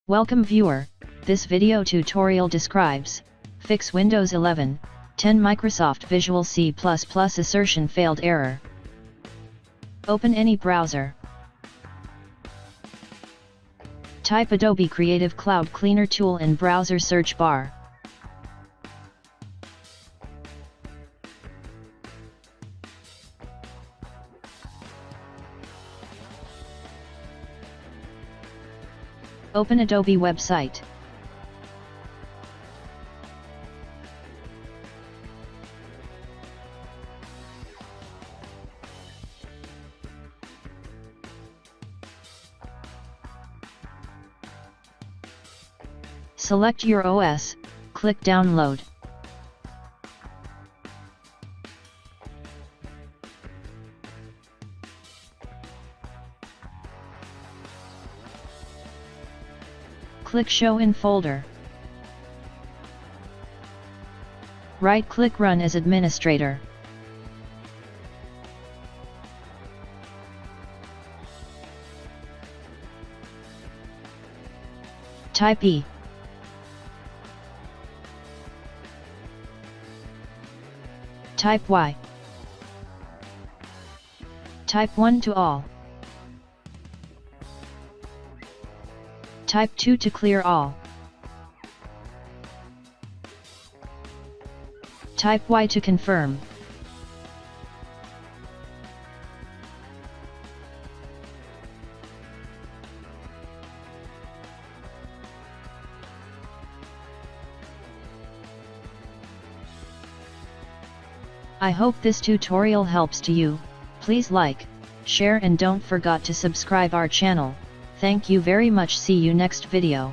Welcome viewer, this video tutorial describes, fix Windows 11, 10 Microsoft Visual C++ assertion failed error. Open any browser. Type Adobe Creative Cloud Cleaner tool in browser search bar. Open Adobe website. Select your OS, click Download. Click Show in folder. Right-click Run as administrator. Type E. Type Y. Type 1 to all. Type 2 to clear all. Type Y to confirm. I hope this tutorial helps to you. Please like, share and don't forget to subscribe our channel. Thank you very much. See you next video.